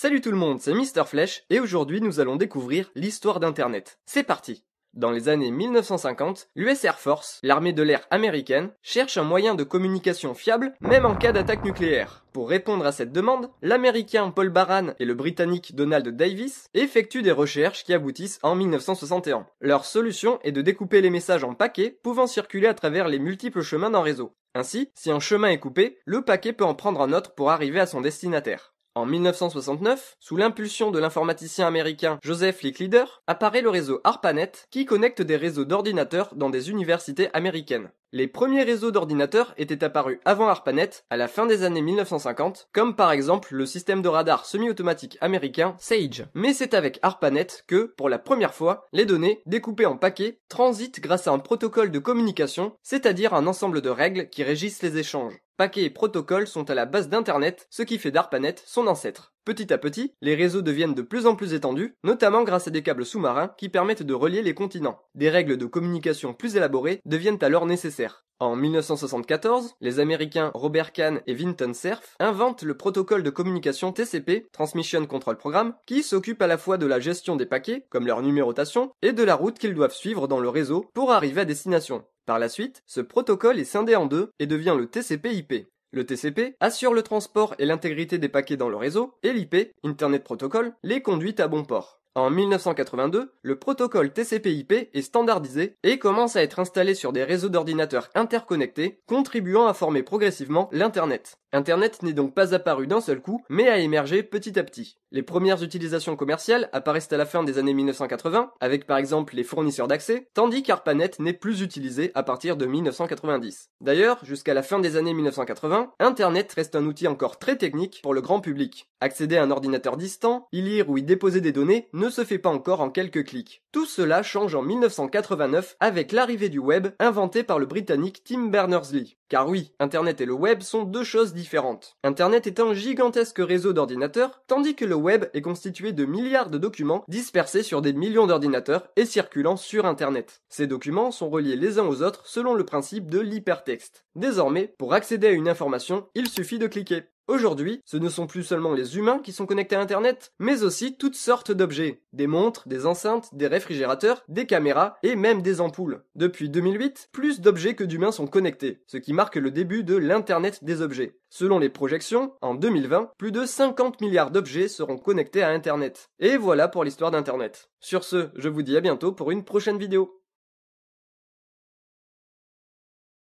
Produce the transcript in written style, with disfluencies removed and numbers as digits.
Salut tout le monde, c'est Mister Flèche et aujourd'hui nous allons découvrir l'histoire d'Internet. C'est parti! Dans les années 1950, l'US Air Force, l'armée de l'air américaine, cherche un moyen de communication fiable même en cas d'attaque nucléaire. Pour répondre à cette demande, l'américain Paul Baran et le britannique Donald Davis effectuent des recherches qui aboutissent en 1961. Leur solution est de découper les messages en paquets pouvant circuler à travers les multiples chemins d'un réseau. Ainsi, si un chemin est coupé, le paquet peut en prendre un autre pour arriver à son destinataire. En 1969, sous l'impulsion de l'informaticien américain Joseph Licklider, apparaît le réseau ARPANET qui connecte des réseaux d'ordinateurs dans des universités américaines. Les premiers réseaux d'ordinateurs étaient apparus avant ARPANET à la fin des années 1950, comme par exemple le système de radar semi-automatique américain SAGE. Mais c'est avec ARPANET que, pour la première fois, les données, découpées en paquets, transitent grâce à un protocole de communication, c'est-à-dire un ensemble de règles qui régissent les échanges. Paquets et protocoles sont à la base d'Internet, ce qui fait d'ARPANET son ancêtre. Petit à petit, les réseaux deviennent de plus en plus étendus, notamment grâce à des câbles sous-marins qui permettent de relier les continents. Des règles de communication plus élaborées deviennent alors nécessaires. En 1974, les Américains Robert Kahn et Vinton Cerf inventent le protocole de communication TCP, Transmission Control Program, qui s'occupe à la fois de la gestion des paquets, comme leur numérotation, et de la route qu'ils doivent suivre dans le réseau pour arriver à destination. Par la suite, ce protocole est scindé en deux et devient le TCP/IP. Le TCP assure le transport et l'intégrité des paquets dans le réseau, et l'IP, Internet Protocol, les conduit à bon port. En 1982, le protocole TCP/IP est standardisé et commence à être installé sur des réseaux d'ordinateurs interconnectés, contribuant à former progressivement l'Internet. Internet n'est donc pas apparu d'un seul coup, mais a émergé petit à petit. Les premières utilisations commerciales apparaissent à la fin des années 1980, avec par exemple les fournisseurs d'accès, tandis qu'ARPANET n'est plus utilisé à partir de 1990. D'ailleurs, jusqu'à la fin des années 1980, Internet reste un outil encore très technique pour le grand public. Accéder à un ordinateur distant, y lire ou y déposer des données ne se fait pas encore en quelques clics. Tout cela change en 1989 avec l'arrivée du web inventé par le britannique Tim Berners-Lee. Car oui, Internet et le web sont deux choses différentes. Internet est un gigantesque réseau d'ordinateurs, tandis que le web est constitué de milliards de documents dispersés sur des millions d'ordinateurs et circulant sur Internet. Ces documents sont reliés les uns aux autres selon le principe de l'hypertexte. Désormais, pour accéder à une information, il suffit de cliquer. Aujourd'hui, ce ne sont plus seulement les humains qui sont connectés à Internet, mais aussi toutes sortes d'objets. Des montres, des enceintes, des réfrigérateurs, des caméras et même des ampoules. Depuis 2008, plus d'objets que d'humains sont connectés, ce qui marque le début de l'Internet des objets. Selon les projections, en 2020, plus de 50 milliards d'objets seront connectés à Internet. Et voilà pour l'histoire d'Internet. Sur ce, je vous dis à bientôt pour une prochaine vidéo.